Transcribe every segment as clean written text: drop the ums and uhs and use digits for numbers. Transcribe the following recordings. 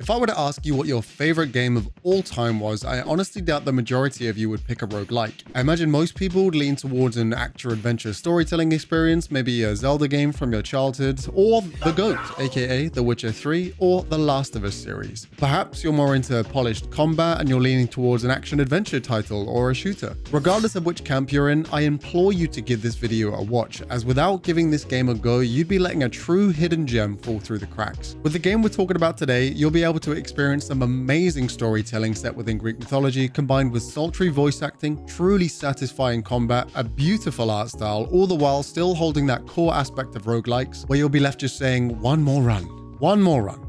If I were to ask you what your favorite game of all time was, I honestly doubt the majority of you would pick a roguelike. I imagine most people would lean towards an action-adventure storytelling experience, maybe a Zelda game from your childhood, or the GOAT, aka The Witcher 3, or The Last of Us series. Perhaps you're more into polished combat and you're leaning towards an action-adventure title or a shooter. Regardless of which camp you're in, I implore you to give this video a watch, as without giving this game a go, you'd be letting a true hidden gem fall through the cracks. With the game we're talking about today, you'll be able to experience some amazing storytelling set within Greek mythology, combined with sultry voice acting, truly satisfying combat, a beautiful art style, all the while still holding that core aspect of roguelikes, where you'll be left just saying, one more run, one more run.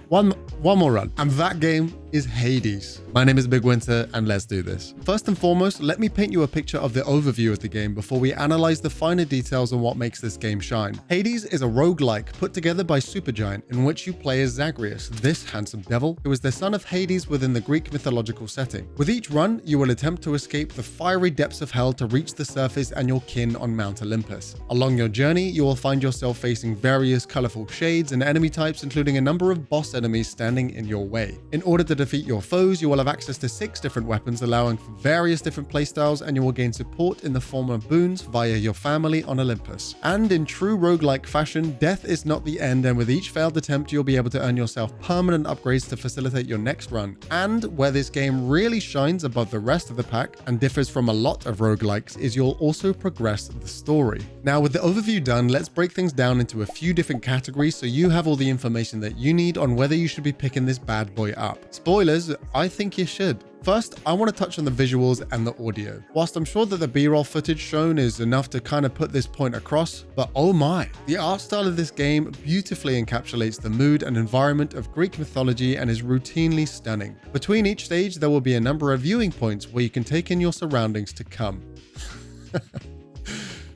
One more run. And that game is Hades. My name is BigWynter, and let's do this. First and foremost, let me paint you a picture of the overview of the game before we analyze the finer details on what makes this game shine. Hades is a roguelike put together by Supergiant, in which you play as Zagreus, this handsome devil, who is the son of Hades within the Greek mythological setting. With each run, you will attempt to escape the fiery depths of hell to reach the surface and your kin on Mount Olympus. Along your journey, you will find yourself facing various colorful shades and enemy types, including a number of boss enemies standing in your way. In order to defeat your foes, you will have access to 6 different weapons, allowing for various different playstyles, and you will gain support in the form of boons via your family on Olympus. And in true roguelike fashion, death is not the end, and with each failed attempt, you'll be able to earn yourself permanent upgrades to facilitate your next run. And where this game really shines above the rest of the pack and differs from a lot of roguelikes is you'll also progress the story. Now, with the overview done, let's break things down into a few different categories so you have all the information that you need on whether you should be picking this bad boy up. Spoilers, I think you should. First, I want to touch on the visuals and the audio. Whilst I'm sure that the B-roll footage shown is enough to kind of put this point across, but oh my, the art style of this game beautifully encapsulates the mood and environment of Greek mythology and is routinely stunning. Between each stage, there will be a number of viewing points where you can take in your surroundings to come.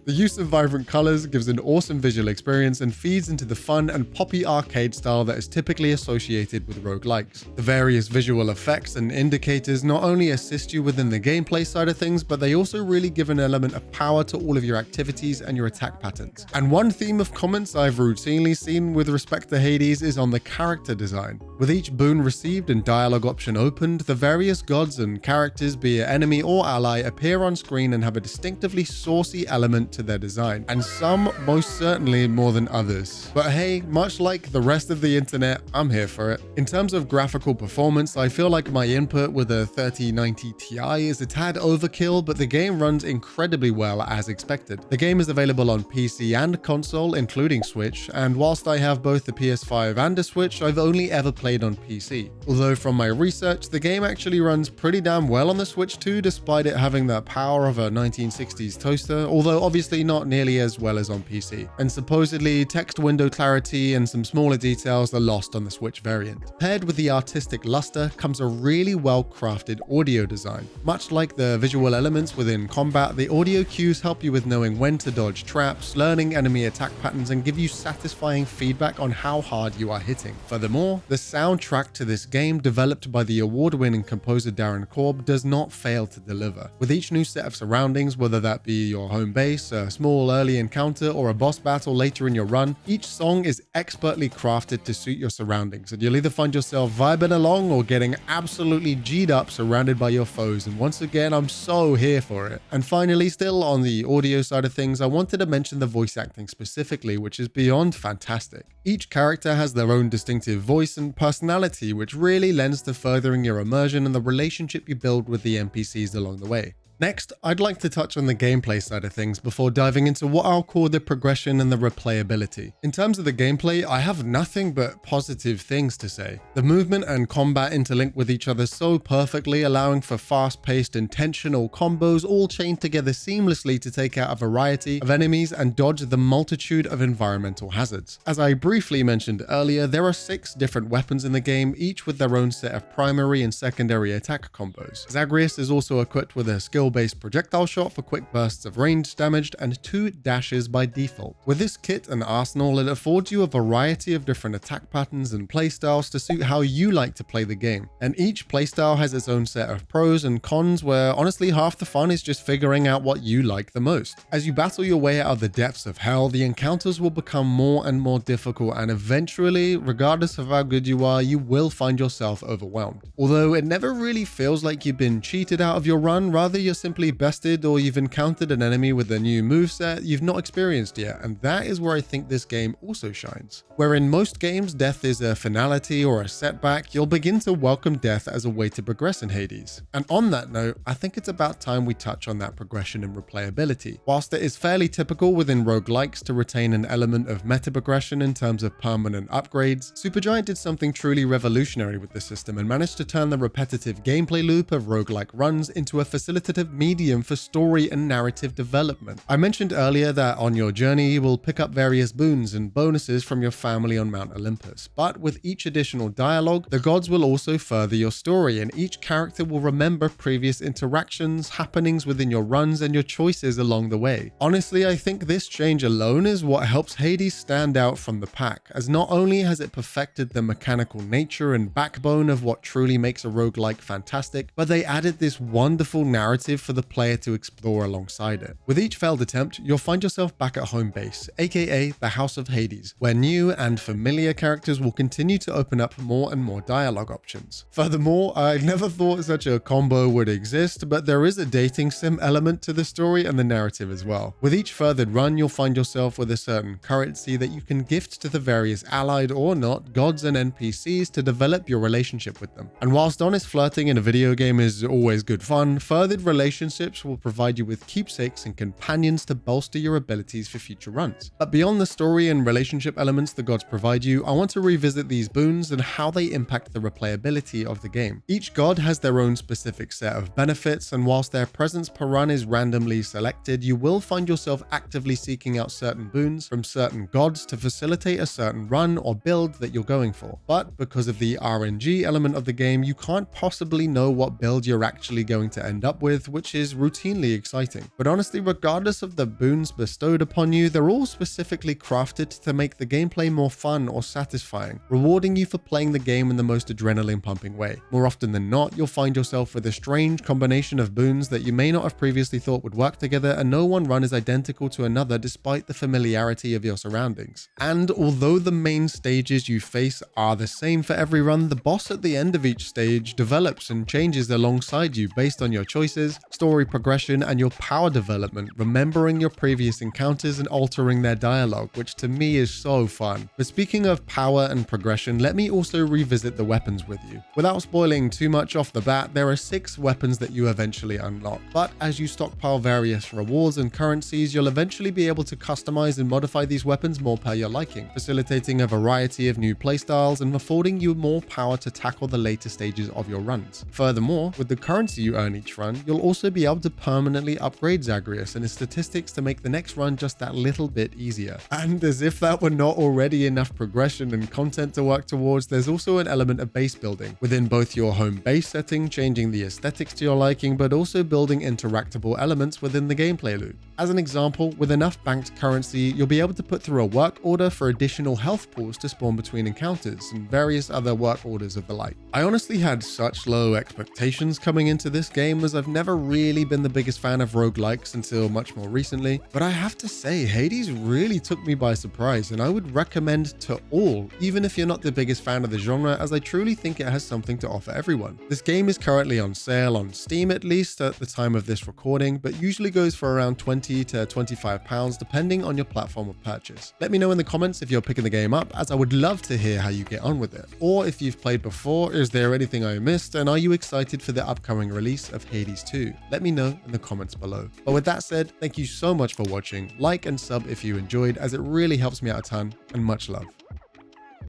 The use of vibrant colors gives an awesome visual experience and feeds into the fun and poppy arcade style that is typically associated with roguelikes. The various visual effects and indicators not only assist you within the gameplay side of things, but they also really give an element of power to all of your activities and your attack patterns. And one theme of comments I've routinely seen with respect to Hades is on the character design. With each boon received and dialogue option opened, the various gods and characters, be it enemy or ally, appear on screen and have a distinctively saucy element to their design, and some most certainly more than others. But hey, much like the rest of the internet, I'm here for it. In terms of graphical performance, I feel like my input with a 3090 Ti is a tad overkill, but the game runs incredibly well as expected. The game is available on PC and console, including Switch, and whilst I have both the PS5 and a Switch, I've only ever played on PC. Although from my research, the game actually runs pretty damn well on the Switch too, despite it having the power of a 1960s toaster, although obviously not nearly as well as on PC. And supposedly, text window clarity and some smaller details are lost on the Switch variant. Paired with the artistic luster comes a really well-crafted audio design. Much like the visual elements within combat, the audio cues help you with knowing when to dodge traps, learning enemy attack patterns, and give you satisfying feedback on how hard you are hitting. Furthermore, the soundtrack to this game, developed by the award-winning composer Darren Korb, does not fail to deliver. With each new set of surroundings, whether that be your home base, a small early encounter, or a boss battle later in your run, each song is expertly crafted to suit your surroundings, and you'll either find yourself vibing along or getting absolutely G'd up surrounded by your foes, and once again, I'm so here for it. And finally, still on the audio side of things, I wanted to mention the voice acting specifically, which is beyond fantastic. Each character has their own distinctive voice and personality, which really lends to furthering your immersion and the relationship you build with the NPCs along the way. Next, I'd like to touch on the gameplay side of things before diving into what I'll call the progression and the replayability. In terms of the gameplay, I have nothing but positive things to say. The movement and combat interlink with each other so perfectly, allowing for fast-paced, intentional combos all chained together seamlessly to take out a variety of enemies and dodge the multitude of environmental hazards. As I briefly mentioned earlier, there are 6 different weapons in the game, each with their own set of primary and secondary attack combos. Zagreus is also equipped with a skill skill-based projectile shot for quick bursts of range damage, and 2 dashes by default. With this kit and arsenal, it affords you a variety of different attack patterns and playstyles to suit how you like to play the game. And each playstyle has its own set of pros and cons, where honestly half the fun is just figuring out what you like the most. As you battle your way out of the depths of hell, the encounters will become more and more difficult, and eventually, regardless of how good you are, you will find yourself overwhelmed. Although it never really feels like you've been cheated out of your run, rather you're simply bested or you've encountered an enemy with a new moveset you've not experienced yet, and that is where I think this game also shines. Where in most games death is a finality or a setback, you'll begin to welcome death as a way to progress in Hades. And on that note, I think it's about time we touch on that progression and replayability. Whilst it is fairly typical within roguelikes to retain an element of meta progression in terms of permanent upgrades, Supergiant did something truly revolutionary with the system and managed to turn the repetitive gameplay loop of roguelike runs into a facilitative medium for story and narrative development. I mentioned earlier that on your journey you will pick up various boons and bonuses from your family on Mount Olympus, but with each additional dialogue, the gods will also further your story, and each character will remember previous interactions, happenings within your runs, and your choices along the way. Honestly, I think this change alone is what helps Hades stand out from the pack, as not only has it perfected the mechanical nature and backbone of what truly makes a roguelike fantastic, but they added this wonderful narrative for the player to explore alongside it. With each failed attempt, you'll find yourself back at home base, aka the House of Hades, where new and familiar characters will continue to open up more and more dialogue options. Furthermore, I never thought such a combo would exist, but there is a dating sim element to the story and the narrative as well. With each furthered run, you'll find yourself with a certain currency that you can gift to the various allied or not gods and NPCs to develop your relationship with them. And whilst honest flirting in a video game is always good fun, furthered relationships will provide you with keepsakes and companions to bolster your abilities for future runs. But beyond the story and relationship elements the gods provide you, I want to revisit these boons and how they impact the replayability of the game. Each god has their own specific set of benefits, and whilst their presence per run is randomly selected, you will find yourself actively seeking out certain boons from certain gods to facilitate a certain run or build that you're going for. But because of the RNG element of the game, you can't possibly know what build you're actually going to end up with, which is routinely exciting. But honestly, regardless of the boons bestowed upon you, they're all specifically crafted to make the gameplay more fun or satisfying, rewarding you for playing the game in the most adrenaline pumping way. More often than not, you'll find yourself with a strange combination of boons that you may not have previously thought would work together, and no one run is identical to another despite the familiarity of your surroundings. And although the main stages you face are the same for every run, the boss at the end of each stage develops and changes alongside you based on your choices, story progression, and your power development, remembering your previous encounters and altering their dialogue, which to me is so fun. But speaking of power and progression, let me also revisit the weapons with you. Without spoiling too much off the bat, there are 6 weapons that you eventually unlock, but as you stockpile various rewards and currencies, you'll eventually be able to customize and modify these weapons more per your liking, facilitating a variety of new playstyles and affording you more power to tackle the later stages of your runs. Furthermore, with the currency you earn each run, you'll also be able to permanently upgrade Zagreus and his statistics to make the next run just that little bit easier. And as if that were not already enough progression and content to work towards, there's also an element of base building within both your home base setting, changing the aesthetics to your liking, but also building interactable elements within the gameplay loop. As an example, with enough banked currency, you'll be able to put through a work order for additional health pools to spawn between encounters and various other work orders of the like. I honestly had such low expectations coming into this game, as I've never really been the biggest fan of roguelikes until much more recently, but I have to say Hades really took me by surprise, and I would recommend to all, even if you're not the biggest fan of the genre, as I truly think it has something to offer everyone. This game is currently on sale on Steam, at least at the time of this recording, but usually goes for around £20 to £25 depending on your platform of purchase. Let me know in the comments if you're picking the game up, as I would love to hear how you get on with it. Or if you've played before, is there anything I missed, and are you excited for the upcoming release of Hades 2? Let me know in the comments below. But with that said, thank you so much for watching. Like and sub if you enjoyed, as it really helps me out a ton, and much love.